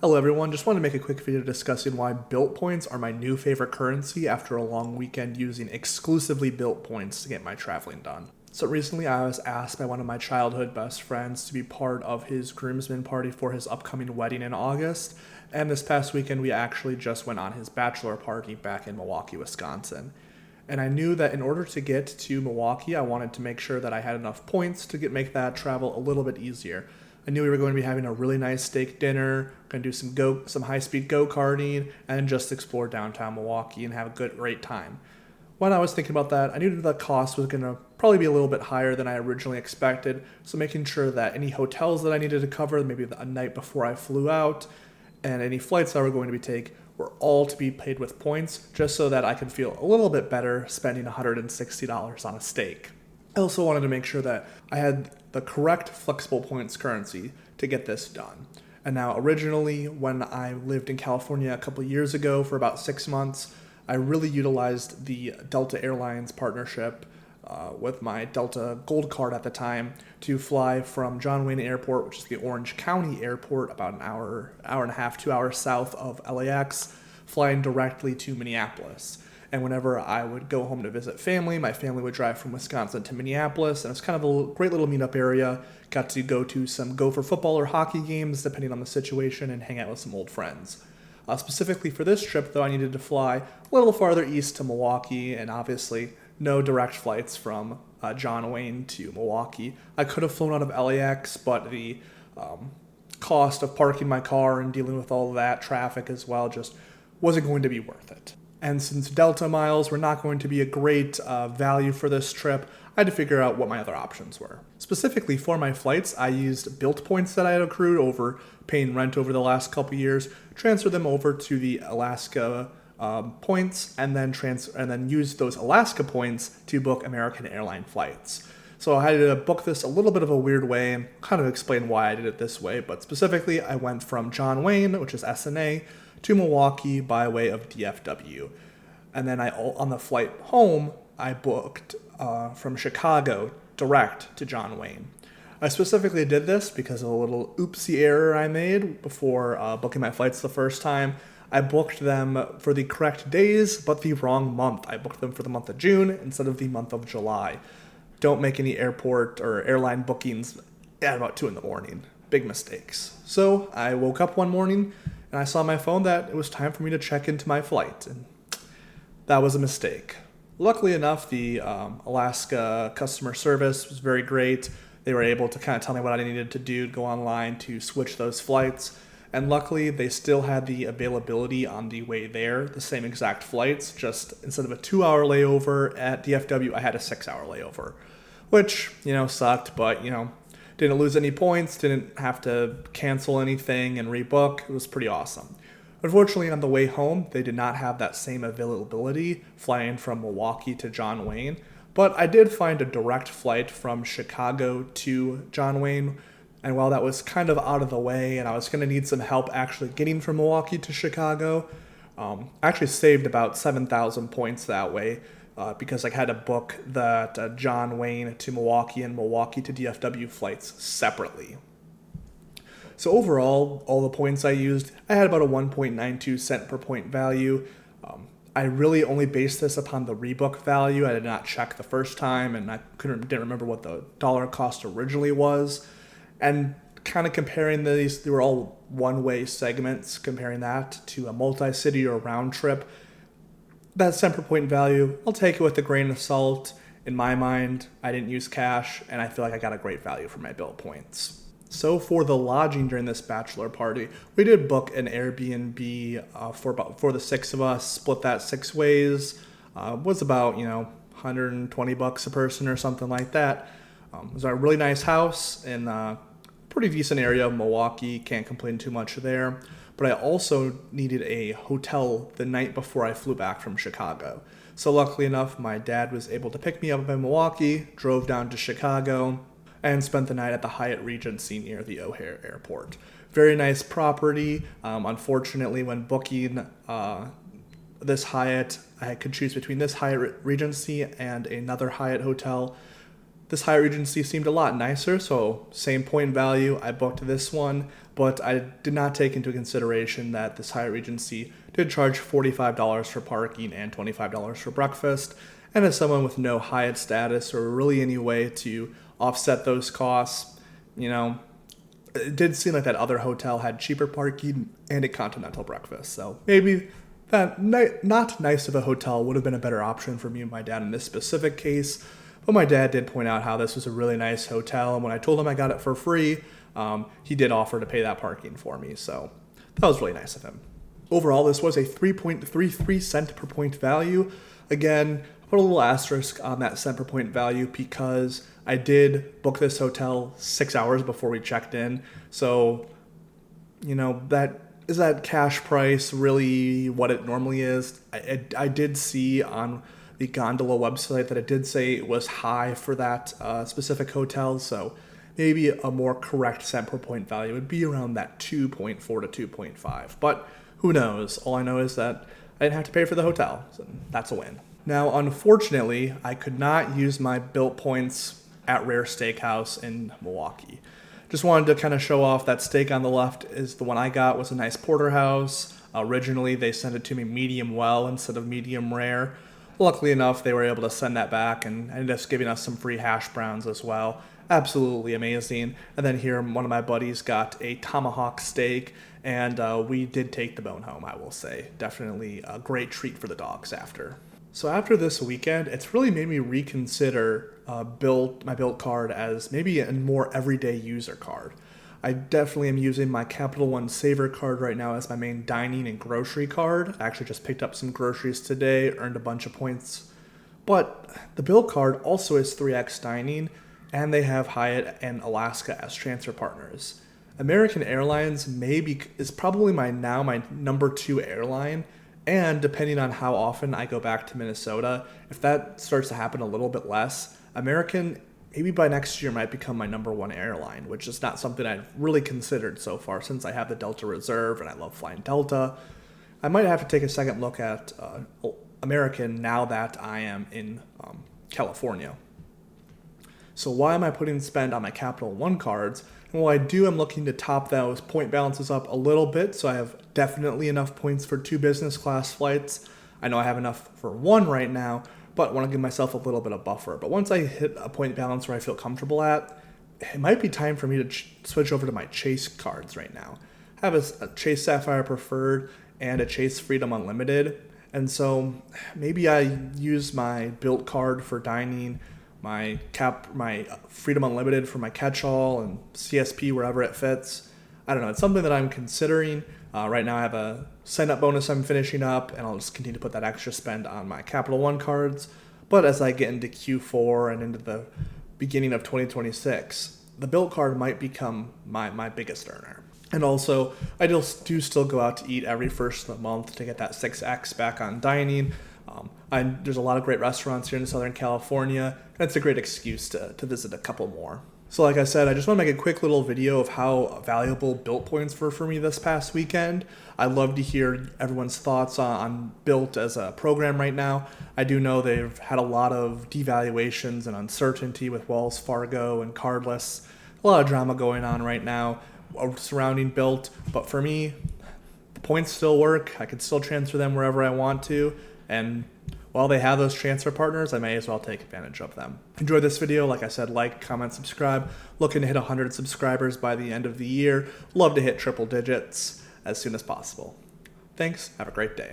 Hello everyone, just wanted to make a quick video discussing why Bilt points are my new favorite currency after a long weekend using exclusively Bilt points to get my traveling done. So recently I was asked by one of my childhood best friends to be part of his groomsmen party for his upcoming wedding in August, and this past weekend we actually just went on his bachelor party back in Milwaukee, Wisconsin. And I knew that in order to get to Milwaukee, I wanted to make sure that I had enough points to make that travel a little bit easier. I knew we were going to be having a really nice steak dinner, going to do some high-speed go-karting, and just explore downtown Milwaukee and have a great time. When I was thinking about that, I knew the cost was going to probably be a little bit higher than I originally expected, so making sure that any hotels that I needed to cover, maybe a night before I flew out, and any flights that were going to be taken were all to be paid with points, just so that I could feel a little bit better spending $160 on a steak. I also wanted to make sure that I had the correct flexible points currency to get this done. And now originally, when I lived in California a couple of years ago for about 6 months, I really utilized the Delta Airlines partnership with my Delta Gold card at the time to fly from John Wayne Airport, which is the Orange County airport, about an hour and a half, 2 hours south of LAX, flying directly to Minneapolis. And whenever I would go home to visit family, my family would drive from Wisconsin to Minneapolis, and it's kind of a great little meetup area. Got to go to some Gopher football or hockey games, depending on the situation, and hang out with some old friends. Specifically for this trip, though, I needed to fly a little farther east to Milwaukee, and obviously no direct flights from John Wayne to Milwaukee. I could have flown out of LAX, but the cost of parking my car and dealing with all that traffic as well just wasn't going to be worth it. And since Delta miles were not going to be a great value for this trip, I had to figure out what my other options were. Specifically for my flights, I used Bilt points that I had accrued over paying rent over the last couple years, transferred them over to the Alaska points, and then used those Alaska points to book American airline flights. So I had to book this a little bit of a weird way and kind of explain why I did it this way, but specifically I went from John Wayne, which is SNA, to Milwaukee by way of DFW. And then on the flight home, I booked from Chicago direct to John Wayne. I specifically did this because of a little oopsie error I made before booking my flights the first time. I booked them for the correct days, but the wrong month. I booked them for the month of June instead of the month of July. Don't make any airport or airline bookings at about 2 in the morning. Big mistakes. So I woke up one morning and I saw on my phone that it was time for me to check into my flight, and that was a mistake. Luckily enough, the Alaska customer service was very great. They were able to kind of tell me what I needed to do to go online to switch those flights, and luckily they still had the availability on the way there, the same exact flights, just instead of a 2-hour layover at DFW, I had a 6-hour layover, which, sucked, but, didn't lose any points, didn't have to cancel anything and rebook. It was pretty awesome. Unfortunately, on the way home, they did not have that same availability flying from Milwaukee to John Wayne, but I did find a direct flight from Chicago to John Wayne, and while that was kind of out of the way and I was going to need some help actually getting from Milwaukee to Chicago, I actually saved about 7,000 points that way. Because I had to book that John Wayne to Milwaukee and Milwaukee to DFW flights separately. So overall, all the points I used, I had about a 1.92 cent per point value. I really only based this upon the rebook value. I did not check the first time, and I didn't remember what the dollar cost originally was. And kind of comparing these, they were all one-way segments, comparing that to a multi-city or round trip. That cent per point value, I'll take it with a grain of salt. In my mind, I didn't use cash, and I feel like I got a great value for my Bilt points. So for the lodging during this bachelor party, we did book an Airbnb for the 6 of us, split that 6 ways. Was about, $120 a person or something like that. It was a really nice house in a pretty decent area of Milwaukee, can't complain too much there. But I also needed a hotel the night before I flew back from Chicago. So luckily enough, my dad was able to pick me up in Milwaukee, drove down to Chicago, and spent the night at the Hyatt Regency near the O'Hare Airport. Very nice property. Unfortunately, when booking this Hyatt, I could choose between this Hyatt Regency and another Hyatt hotel. This Hyatt Regency seemed a lot nicer, so same point value. I booked this one, but I did not take into consideration that this Hyatt Regency did charge $45 for parking and $25 for breakfast. And as someone with no Hyatt status or really any way to offset those costs, it did seem like that other hotel had cheaper parking and a continental breakfast. So maybe that not nice of a hotel would have been a better option for me and my dad in this specific case. But my dad did point out how this was a really nice hotel. And when I told him I got it for free, he did offer to pay that parking for me. So that was really nice of him. Overall, this was a 3.33 cent per point value. Again, put a little asterisk on that cent per point value because I did book this hotel 6 hours before we checked in. So, that cash price really what it normally is? I did see on the Gondola website that it did say it was high for that specific hotel. So maybe a more correct cent per point value would be around that 2.4 to 2.5. But who knows? All I know is that I didn't have to pay for the hotel. So that's a win. Now, unfortunately, I could not use my Bilt points at Rare Steakhouse in Milwaukee. Just wanted to kind of show off that steak on the left is the one I got, was a nice porterhouse. Originally, they sent it to me medium well instead of medium rare. Luckily enough, they were able to send that back and ended up giving us some free hash browns as well. Absolutely amazing. And then here, one of my buddies got a tomahawk steak, and we did take the bone home, I will say. Definitely a great treat for the dogs after. So after this weekend, it's really made me reconsider my Bilt card as maybe a more everyday user card. I definitely am using my Capital One Saver card right now as my main dining and grocery card. I actually just picked up some groceries today, earned a bunch of points. But the Bilt card also is 3X dining, and they have Hyatt and Alaska as transfer partners. American Airlines is probably my number 2 airline. And depending on how often I go back to Minnesota, if that starts to happen a little bit less, American, maybe by next year, might become my number 1 airline, which is not something I've really considered so far since I have the Delta Reserve and I love flying Delta. I might have to take a second look at American now that I am in California. So why am I putting spend on my Capital One cards? And while I'm looking to top those point balances up a little bit, so I have definitely enough points for 2 business class flights. I know I have enough for 1 right now, but want to give myself a little bit of buffer. But once I hit a point balance where I feel comfortable at, it might be time for me to switch over to my Chase cards right now. I have a Chase Sapphire Preferred and a Chase Freedom Unlimited, and so maybe I use my Bilt card for dining, my Freedom Unlimited for my catch-all, and CSP wherever it fits. I don't know. It's something that I'm considering. Right now I have a sign-up bonus I'm finishing up, and I'll just continue to put that extra spend on my Capital One cards. But as I get into Q4 and into the beginning of 2026, the Bilt card might become my biggest earner. And also, I do still go out to eat every first of the month to get that 6X back on dining. There's a lot of great restaurants here in Southern California, and it's a great excuse to visit a couple more. So like I said, I just want to make a quick little video of how valuable Bilt points were for me this past weekend. I'd love to hear everyone's thoughts on Bilt as a program right now. I do know they've had a lot of devaluations and uncertainty with Wells Fargo and Cardless. A lot of drama going on right now surrounding Bilt, but for me, the points still work. I can still transfer them wherever I want to, and while they have those transfer partners, I may as well take advantage of them. Enjoy this video. Like I said, like, comment, subscribe. Looking to hit 100 subscribers by the end of the year. Love to hit triple digits as soon as possible. Thanks. Have a great day.